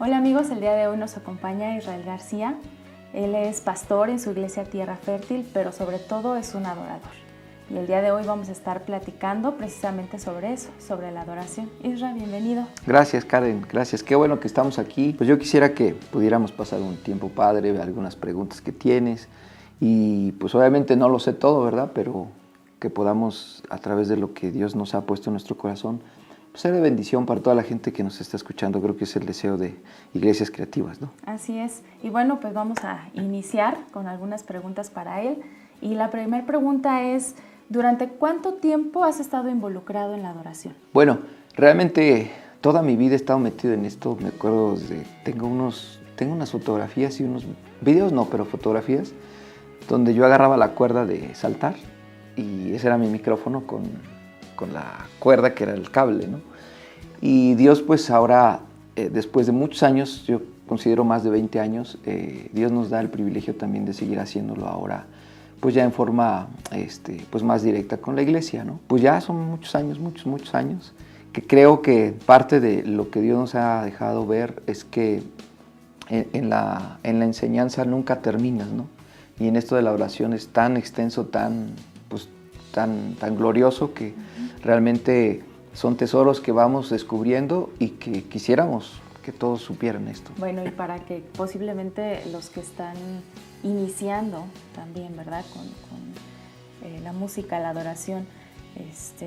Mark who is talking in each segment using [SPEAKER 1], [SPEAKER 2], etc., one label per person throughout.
[SPEAKER 1] Hola amigos, el día de hoy nos acompaña Israel García. Él es pastor en su iglesia Tierra Fértil, pero sobre todo es un adorador. Y el día de hoy vamos a estar platicando precisamente sobre eso, sobre la adoración. Israel, bienvenido.
[SPEAKER 2] Gracias, Karen, gracias. Qué bueno que estamos aquí. Pues yo quisiera que pudiéramos pasar un tiempo padre, algunas preguntas que tienes. Y pues obviamente no lo sé todo, ¿verdad? Pero que podamos, a través de lo que Dios nos ha puesto en nuestro corazón, pues ser de bendición para toda la gente que nos está escuchando. Creo que es el deseo de Iglesias Creativas, ¿no?
[SPEAKER 1] Así es. Y bueno, pues vamos a iniciar con algunas preguntas para él. Y la primera pregunta es, ¿durante cuánto tiempo has estado involucrado en la adoración?
[SPEAKER 2] Bueno, realmente toda mi vida he estado metido en esto. Me acuerdo tengo unas fotografías y unos videos, no, pero fotografías, donde yo agarraba la cuerda de saltar y ese era mi micrófono con la cuerda que era el cable, ¿no? Y Dios pues ahora, después de muchos años, yo considero más de 20 años, Dios nos da el privilegio también de seguir haciéndolo ahora, pues ya en forma pues más directa con la iglesia, ¿no? Pues ya son muchos años, que creo que parte de lo que Dios nos ha dejado ver es que en la enseñanza nunca terminas, ¿no? Y en esto de la oración es tan extenso, tan glorioso que realmente son tesoros que vamos descubriendo y que quisiéramos que todos supieran esto.
[SPEAKER 1] Bueno, y para que posiblemente los que están iniciando también, ¿verdad? Con la música, la adoración,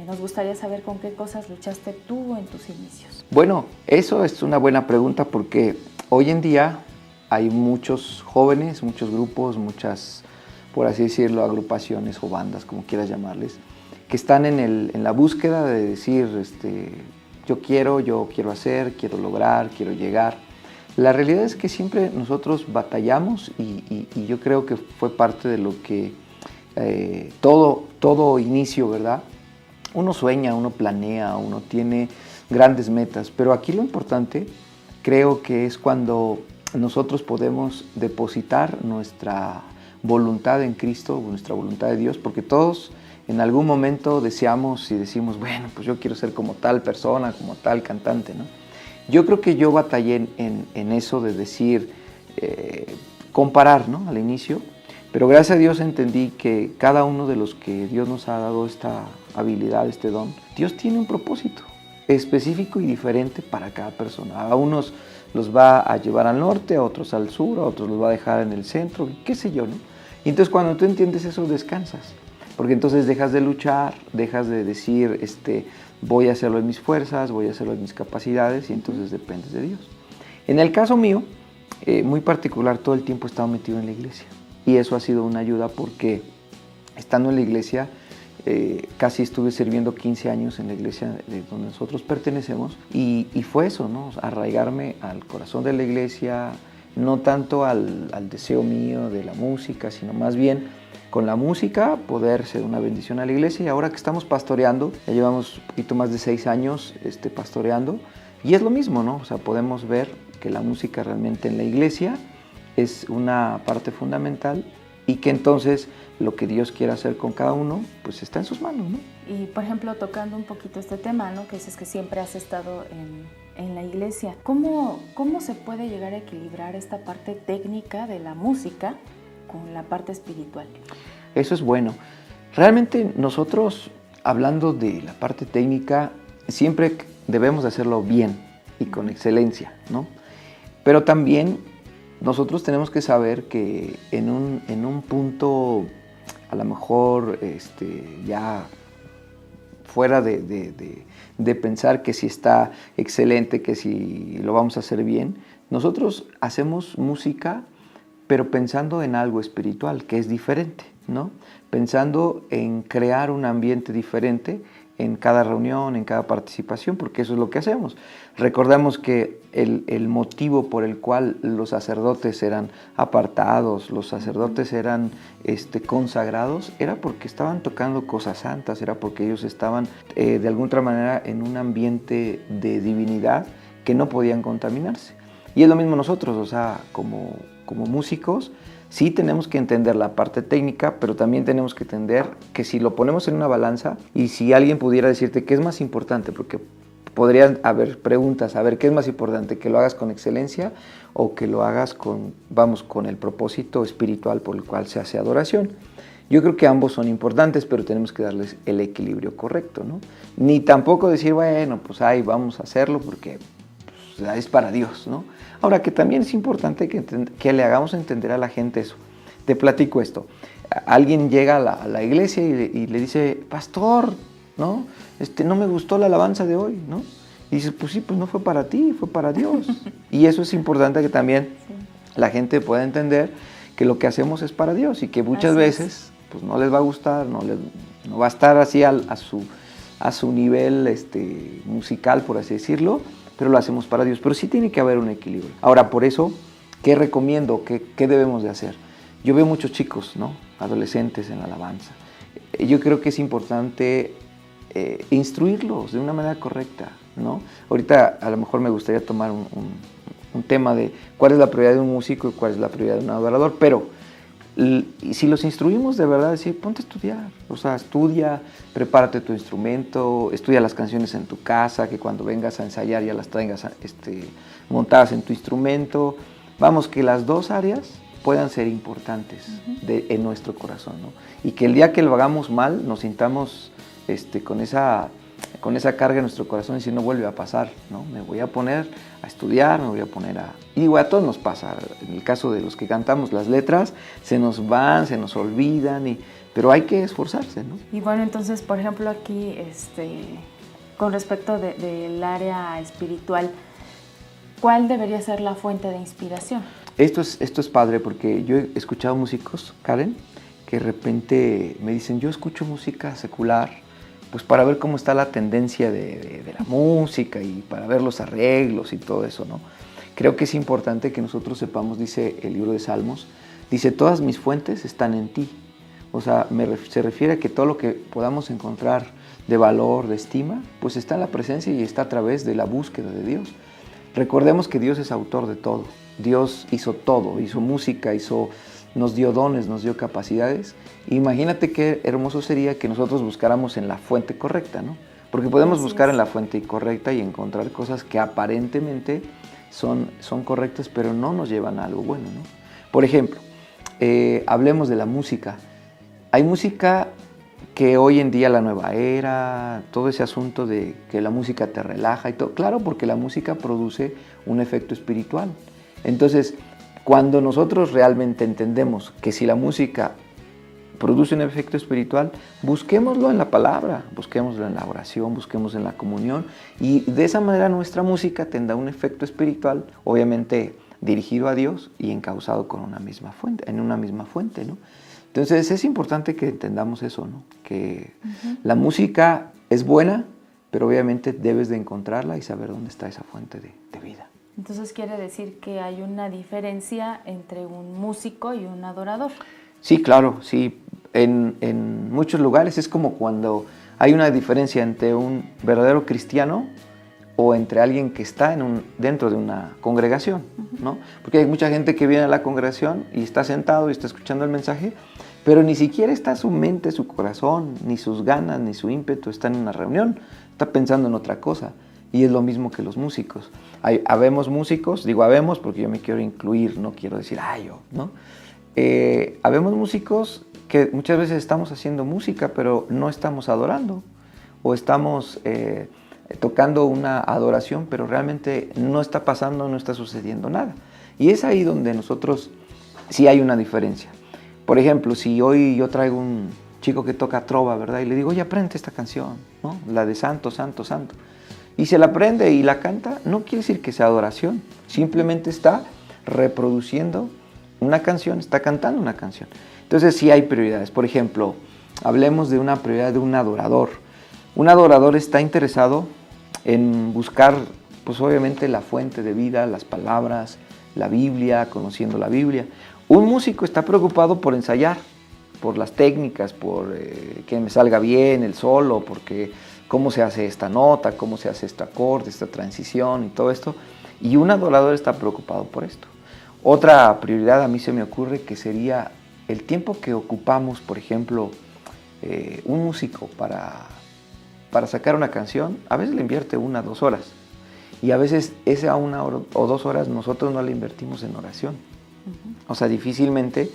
[SPEAKER 1] nos gustaría saber con qué cosas luchaste tú en tus inicios.
[SPEAKER 2] Bueno, eso es una buena pregunta porque hoy en día hay muchos jóvenes, muchos grupos, muchas, por así decirlo, agrupaciones o bandas, como quieras llamarles, que están en la búsqueda de decir, yo quiero hacer, quiero lograr, quiero llegar. La realidad es que siempre nosotros batallamos y yo creo que fue parte de lo que todo inicio, ¿verdad? Uno sueña, uno planea, uno tiene grandes metas, pero aquí lo importante creo que es cuando nosotros podemos depositar nuestra voluntad en Cristo, nuestra voluntad de Dios, porque todos en algún momento deseamos y decimos, bueno, pues yo quiero ser como tal persona, como tal cantante, ¿no? Yo creo que yo batallé en eso de decir, comparar, ¿no? Al inicio, pero gracias a Dios entendí que cada uno de los que Dios nos ha dado esta habilidad, este don, Dios tiene un propósito específico y diferente para cada persona. A unos los va a llevar al norte, a otros al sur, a otros los va a dejar en el centro, qué sé yo, ¿no? Y entonces cuando tú entiendes eso, descansas, porque entonces dejas de luchar, dejas de decir, voy a hacerlo en mis fuerzas, voy a hacerlo en mis capacidades, y entonces dependes de Dios. En el caso mío, muy particular, todo el tiempo he estado metido en la iglesia, y eso ha sido una ayuda porque estando en la iglesia, casi estuve sirviendo 15 años en la iglesia donde nosotros pertenecemos y fue eso, ¿no? Arraigarme al corazón de la iglesia, no tanto al deseo mío de la música, sino más bien con la música poder ser una bendición a la iglesia. Y ahora que estamos pastoreando, ya llevamos un poquito más de 6 años pastoreando y es lo mismo, ¿no? O sea, podemos ver que la música realmente en la iglesia es una parte fundamental y que entonces lo que Dios quiere hacer con cada uno, pues está en sus manos, ¿no?
[SPEAKER 1] Y, por ejemplo, tocando un poquito este tema, ¿no? Que dices que siempre has estado en la iglesia. ¿Cómo se puede llegar a equilibrar esta parte técnica de la música con la parte espiritual?
[SPEAKER 2] Eso es bueno. Realmente nosotros, hablando de la parte técnica, siempre debemos de hacerlo bien y con excelencia, ¿no? Pero también nosotros tenemos que saber que en un punto, a lo mejor ya fuera de pensar que si está excelente, que si lo vamos a hacer bien, nosotros hacemos música, pero pensando en algo espiritual, que es diferente, ¿no? Pensando en crear un ambiente diferente en cada reunión, en cada participación, porque eso es lo que hacemos. Recordemos que el motivo por el cual los sacerdotes eran apartados, los sacerdotes eran consagrados, era porque estaban tocando cosas santas, era porque ellos estaban de alguna otra manera en un ambiente de divinidad que no podían contaminarse. Y es lo mismo nosotros, o sea, como músicos, sí tenemos que entender la parte técnica, pero también tenemos que entender que si lo ponemos en una balanza y si alguien pudiera decirte qué es más importante, porque podrían haber preguntas, a ver, ¿qué es más importante? ¿Que lo hagas con excelencia o que lo hagas con el propósito espiritual por el cual se hace adoración? Yo creo que ambos son importantes, pero tenemos que darles el equilibrio correcto, ¿no? Ni tampoco decir, bueno, pues ahí vamos a hacerlo porque pues, es para Dios, ¿no? Ahora, que también es importante que le hagamos entender a la gente eso. Te platico esto. Alguien llega a la iglesia y le dice, pastor, ¿no? No me gustó la alabanza de hoy, ¿no? Y dice, pues sí, pues no fue para ti, fue para Dios. Y eso es importante que también la gente pueda entender que lo que hacemos es para Dios y que muchas veces pues no les va a gustar, no va a estar así a su nivel musical, por así decirlo, pero lo hacemos para Dios. Pero sí tiene que haber un equilibrio. Ahora, por eso, ¿qué recomiendo? ¿Qué debemos de hacer? Yo veo muchos chicos, ¿no? Adolescentes en la alabanza. Yo creo que es importante instruirlos de una manera correcta, ¿no? Ahorita a lo mejor me gustaría tomar un tema de cuál es la prioridad de un músico y cuál es la prioridad de un adorador, pero si los instruimos de verdad, decir, ponte a estudiar, o sea, estudia, prepárate tu instrumento, estudia las canciones en tu casa, que cuando vengas a ensayar ya las tengas montadas en tu instrumento. Vamos, que las dos áreas puedan ser importantes en nuestro corazón, ¿no? Y que el día que lo hagamos mal nos sintamos con esa carga en nuestro corazón y si no vuelve a pasar, ¿no? Me voy a poner a estudiar, me voy a poner y digo, a todos nos pasa, en el caso de los que cantamos las letras, se nos van, se nos olvidan, pero hay que esforzarse, ¿no?
[SPEAKER 1] Y bueno, entonces, por ejemplo, aquí, con respecto del área espiritual, ¿cuál debería ser la fuente de inspiración?
[SPEAKER 2] Esto es padre porque yo he escuchado músicos, Karen, que de repente me dicen, yo escucho música secular, pues para ver cómo está la tendencia de la música y para ver los arreglos y todo eso, ¿no? Creo que es importante que nosotros sepamos, dice el libro de Salmos, dice, todas mis fuentes están en ti. O sea, se refiere a que todo lo que podamos encontrar de valor, de estima, pues está en la presencia y está a través de la búsqueda de Dios. Recordemos que Dios es autor de todo. Dios hizo todo, hizo música, nos dio dones, nos dio capacidades. Imagínate qué hermoso sería que nosotros buscáramos en la fuente correcta, ¿no? Porque podemos buscar en la fuente incorrecta y encontrar cosas que aparentemente son correctas, pero no nos llevan a algo bueno, ¿no? Por ejemplo, hablemos de la música. Hay música que hoy en día, la nueva era, todo ese asunto de que la música te relaja y todo, claro, porque la música produce un efecto espiritual. Entonces, cuando nosotros realmente entendemos que si la música produce un efecto espiritual, busquémoslo en la palabra, busquémoslo en la oración, busquémoslo en la comunión y de esa manera nuestra música tendrá un efecto espiritual, obviamente dirigido a Dios y encauzado en una misma fuente, ¿no? Entonces es importante que entendamos eso, ¿no? Que la música es buena, pero obviamente debes de encontrarla y saber dónde está esa fuente de vida.
[SPEAKER 1] Entonces quiere decir que hay una diferencia entre un músico y un adorador.
[SPEAKER 2] Sí, claro, sí. En muchos lugares es como cuando hay una diferencia entre un verdadero cristiano o entre alguien que está dentro de una congregación, ¿no? Porque hay mucha gente que viene a la congregación y está sentado y está escuchando el mensaje, pero ni siquiera está su mente, su corazón, ni sus ganas, ni su ímpetu está en una reunión, está pensando en otra cosa. Y es lo mismo que los músicos. Habemos músicos, digo habemos porque yo me quiero incluir, no quiero decir yo, ¿no? Habemos músicos que muchas veces estamos haciendo música, pero no estamos adorando, o estamos tocando una adoración, pero realmente no está pasando, no está sucediendo nada. Y es ahí donde nosotros sí hay una diferencia. Por ejemplo, si hoy yo traigo un chico que toca trova, ¿verdad? Y le digo, oye, aprende esta canción, ¿no? La de Santo, Santo, Santo. Y se la aprende y la canta, no quiere decir que sea adoración, simplemente está reproduciendo una canción, está cantando una canción. Entonces sí hay prioridades. Por ejemplo, hablemos de una prioridad de un adorador. Un adorador está interesado en buscar, pues obviamente, la fuente de vida, las palabras, la Biblia, conociendo la Biblia. Un músico está preocupado por ensayar, por las técnicas, por que me salga bien el solo, porque cómo se hace esta nota, cómo se hace este acorde, esta transición y todo esto. Y un adorador está preocupado por esto. Otra prioridad a mí se me ocurre que sería el tiempo que ocupamos, por ejemplo, un músico para para sacar una canción, a veces le invierte 1 o 2 horas. Y a veces esa 1 hora o 2 horas nosotros no la invertimos en oración. O sea, difícilmente,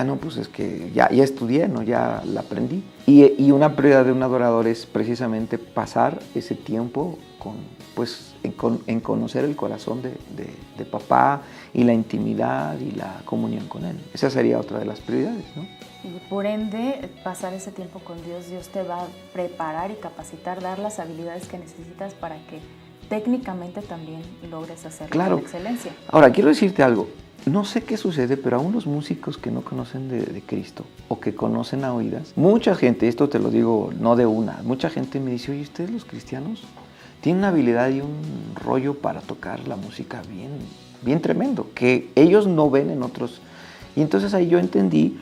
[SPEAKER 2] no, pues es que ya estudié, ¿no? Ya la aprendí. Y una prioridad de un adorador es precisamente pasar ese tiempo en conocer el corazón de papá y la intimidad y la comunión con él. Esa sería otra de las prioridades, ¿no?
[SPEAKER 1] Y por ende, pasar ese tiempo con Dios, Dios te va a preparar y capacitar, dar las habilidades que necesitas para que técnicamente también logres hacerlo con excelencia.
[SPEAKER 2] Ahora, quiero decirte algo. No sé qué sucede, pero aún los músicos que no conocen de Cristo o que conocen a oídas, mucha gente, esto te lo digo no de una, mucha gente me dice, oye, ustedes los cristianos tienen una habilidad y un rollo para tocar la música bien tremendo, que ellos no ven en otros. Y entonces ahí yo entendí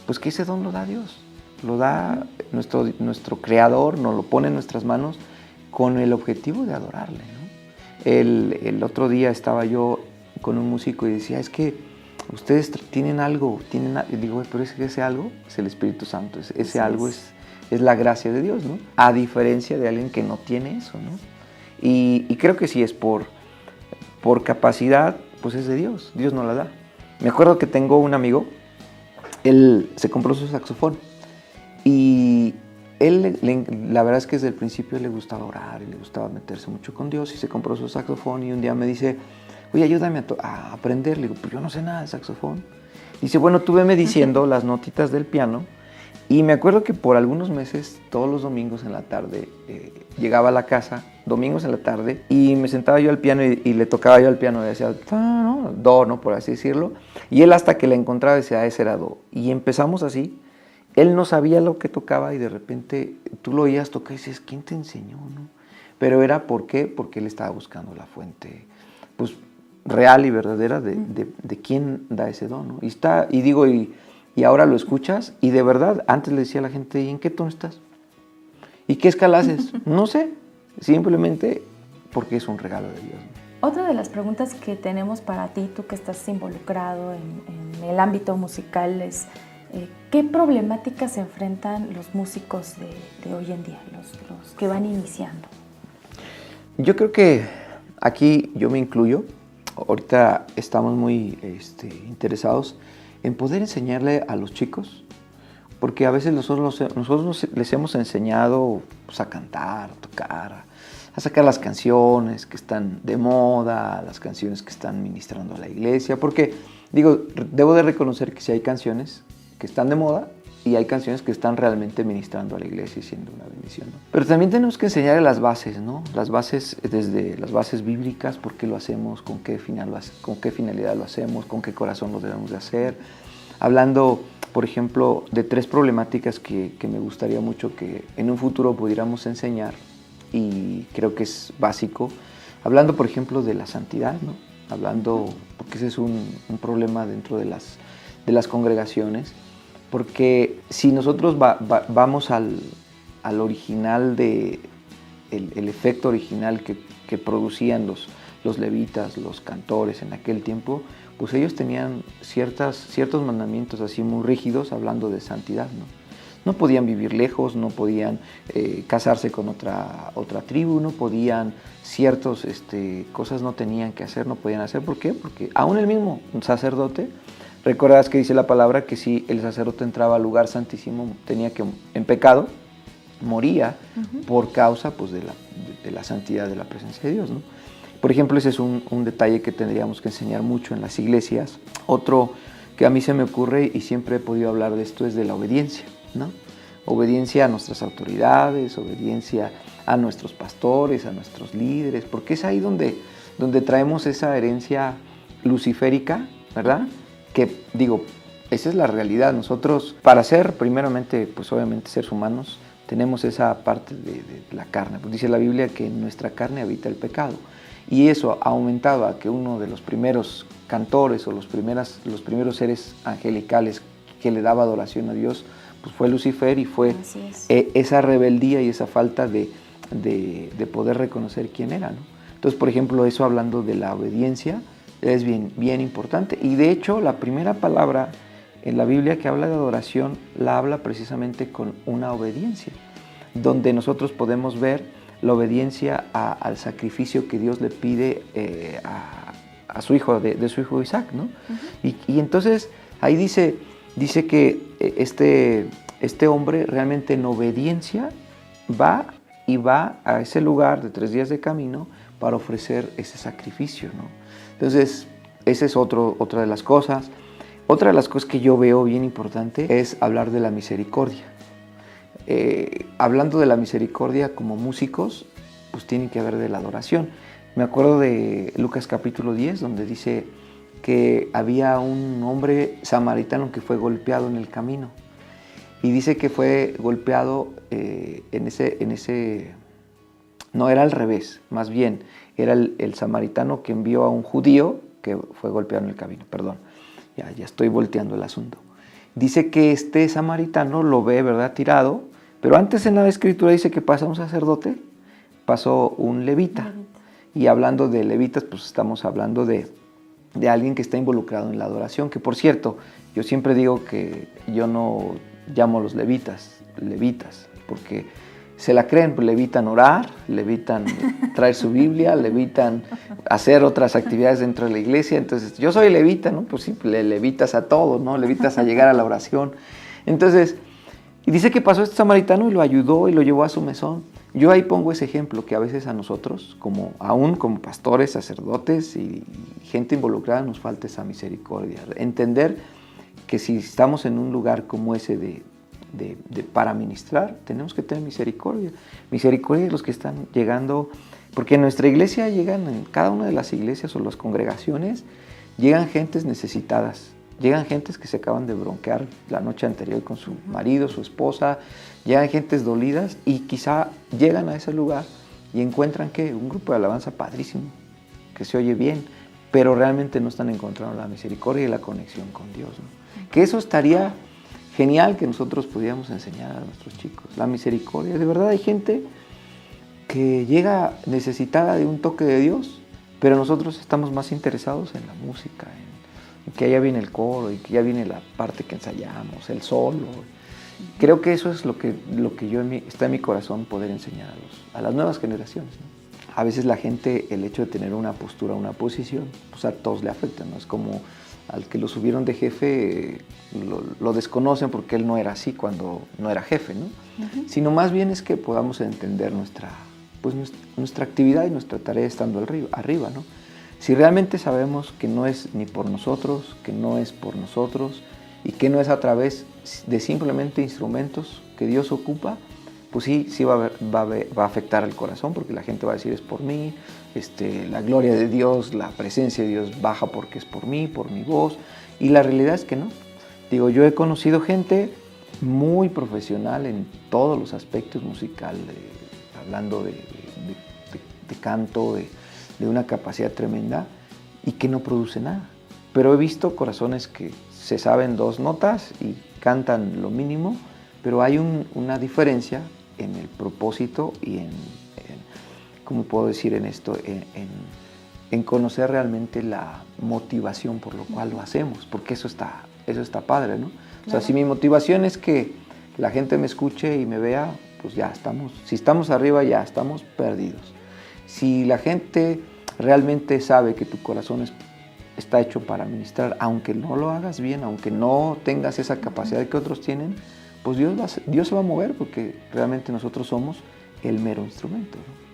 [SPEAKER 2] pues que ese don lo da Dios, lo da nuestro Creador, nos lo pone en nuestras manos con el objetivo de adorarle, ¿no? El otro día estaba yo con un músico y decía, es que ustedes tienen algo, y digo, pero ese algo es el Espíritu Santo, ese algo es la gracia de Dios, ¿no? A diferencia de alguien que no tiene eso, ¿no? Y creo que si es por capacidad, pues es de Dios, Dios no la da. Me acuerdo que tengo un amigo, él se compró su saxofón y él, la verdad es que desde el principio le gustaba orar y le gustaba meterse mucho con Dios y se compró su saxofón y un día me dice, oye, ayúdame a aprender. Le digo, pues yo no sé nada de saxofón. Dice, bueno, tú veme diciendo las notitas del piano. Y me acuerdo que por algunos meses, todos los domingos en la tarde, llegaba a la casa, domingos en la tarde, y me sentaba yo al piano y le tocaba yo al piano y decía, ¿no? Do, ¿no? Por así decirlo. Y él hasta que la encontraba decía, ese era do. Y empezamos así. Él no sabía lo que tocaba y de repente tú lo oías tocar y dices, ¿quién te enseñó, no? Pero era, ¿por qué? Porque él estaba buscando la fuente, pues, real y verdadera de quién da ese don, ¿no? Y ahora lo escuchas y de verdad, antes le decía a la gente, ¿y en qué tono estás? ¿Y qué escala haces? No sé, simplemente porque es un regalo de Dios, ¿no?
[SPEAKER 1] Otra de las preguntas que tenemos para ti, tú que estás involucrado en el ámbito musical, es ¿qué problemáticas se enfrentan los músicos de hoy en día, los que van iniciando?
[SPEAKER 2] Yo creo que aquí yo me incluyo. Ahorita estamos muy interesados en poder enseñarle a los chicos, porque a veces nosotros les hemos enseñado pues, a cantar, a tocar, a sacar las canciones que están de moda, las canciones que están ministrando a la iglesia, porque debo de reconocer que sí hay canciones que están de moda y hay canciones que están realmente ministrando a la iglesia y siendo una bendición, ¿no? Pero también tenemos que enseñarle las bases, ¿no? Las bases, desde las bases bíblicas, por qué lo hacemos, con qué finalidad lo hacemos, con qué corazón lo debemos de hacer. Hablando, por ejemplo, de 3 problemáticas que me gustaría mucho que en un futuro pudiéramos enseñar, y creo que es básico. Hablando, por ejemplo, de la santidad, ¿no? Porque ese es un problema dentro de las congregaciones. Porque si nosotros vamos al original, el efecto original que producían los levitas, los cantores en aquel tiempo, pues ellos tenían ciertos mandamientos así muy rígidos hablando de santidad, ¿no? No podían vivir lejos, no podían casarse con otra tribu, no podían, ciertas cosas no tenían que hacer, no podían hacer. ¿Por qué? Porque aún el mismo sacerdote, recuerdas que dice la palabra que si el sacerdote entraba al lugar santísimo en pecado, moría por causa pues, de la santidad de la presencia de Dios, ¿no? Por ejemplo, ese es un detalle que tendríamos que enseñar mucho en las iglesias. Otro que a mí se me ocurre y siempre he podido hablar de esto es de la obediencia, ¿no? Obediencia a nuestras autoridades, obediencia a nuestros pastores, a nuestros líderes, porque es ahí donde traemos esa herencia luciférica, ¿verdad? Que esa es la realidad. Nosotros, para ser primeramente, pues obviamente seres humanos, tenemos esa parte de la carne. Pues dice la Biblia que en nuestra carne habita el pecado. Y eso aumentaba a que uno de los primeros cantores o los primeros seres angelicales que le daba adoración a Dios, pues fue Lucifer, y fue esa rebeldía y esa falta de poder reconocer quién era, ¿no? Entonces, por ejemplo, eso hablando de la obediencia es bien importante. Y de hecho, la primera palabra en la Biblia que habla de adoración la habla precisamente con una obediencia. donde nosotros podemos ver la obediencia al sacrificio que Dios le pide a su hijo, de su hijo Isaac, ¿no? Y entonces ahí dice que este hombre realmente en obediencia va a ese lugar de 3 días de camino para ofrecer ese sacrificio, ¿no? Entonces, esa es otra de las cosas. Otra de las cosas que yo veo bien importante es hablar de la misericordia. Hablando de la misericordia como músicos, pues tiene que haber de la adoración. Me acuerdo de Lucas capítulo 10, donde dice que había un hombre samaritano que fue golpeado en el camino. Y dice que fue golpeado no era al revés, más bien era el samaritano que envió a un judío que fue golpeado en el camino, perdón, ya estoy volteando el asunto. Dice que este samaritano lo ve, ¿verdad?, tirado, pero antes en la escritura dice que pasa un sacerdote, pasó un levita. Y hablando de levitas, pues estamos hablando de alguien que está involucrado en la adoración, que por cierto, yo siempre digo que yo no llamo a los levitas, porque se la creen, pues le evitan orar, le evitan traer su Biblia, le evitan hacer otras actividades dentro de la iglesia. Entonces, yo soy levita, ¿no? Pues sí, le levitas a todo, ¿no? Levitas a llegar a la oración. Entonces, y dice que pasó este samaritano y lo ayudó y lo llevó a su mesón. Yo ahí pongo ese ejemplo que a veces a nosotros, aún como pastores, sacerdotes y gente involucrada, nos falta esa misericordia. Entender que si estamos en un lugar como ese para ministrar, tenemos que tener misericordia. Misericordia de los que están llegando, porque en nuestra iglesia en cada una de las iglesias o las congregaciones, llegan gentes necesitadas, llegan gentes que se acaban de bronquear la noche anterior con su marido, su esposa, llegan gentes dolidas y quizá llegan a ese lugar y encuentran que un grupo de alabanza padrísimo, que se oye bien, pero realmente no están encontrando la misericordia y la conexión con Dios, ¿no? Que eso estaría genial que nosotros pudiéramos enseñar a nuestros chicos. La misericordia. De verdad hay gente que llega necesitada de un toque de Dios, pero nosotros estamos más interesados en la música, en que ya viene el coro y que ya viene la parte que ensayamos, el solo. Creo que eso es lo que está en mi corazón poder enseñar a las nuevas generaciones, ¿no? A veces la gente, el hecho de tener una postura, una posición, pues a todos le afecta, ¿no? Es como al que lo subieron de jefe, lo desconocen porque él no era así cuando no era jefe, ¿no? Sino más bien es que podamos entender nuestra actividad y nuestra tarea estando arriba, ¿no? Si realmente sabemos que no es ni por nosotros, que no es por nosotros y que no es a través de simplemente instrumentos que Dios ocupa, pues sí va a afectar al corazón, porque la gente va a decir es por mí, la gloria de Dios, la presencia de Dios baja porque es por mí, por mi voz, y la realidad es que no. Digo, yo he conocido gente muy profesional en todos los aspectos musicales, hablando de canto, de una capacidad tremenda, y que no produce nada. Pero he visto corazones que se saben 2 notas y cantan lo mínimo, pero hay una diferencia en el propósito y ¿cómo puedo decir en esto? En conocer realmente la motivación por lo cual lo hacemos, porque eso está padre, ¿no? Claro. O sea, si mi motivación es que la gente me escuche y me vea, pues ya si estamos arriba ya estamos perdidos. Si la gente realmente sabe que tu corazón está hecho para ministrar, aunque no lo hagas bien, aunque no tengas esa capacidad que otros tienen, pues Dios se va a mover, porque realmente nosotros somos el mero instrumento, ¿no?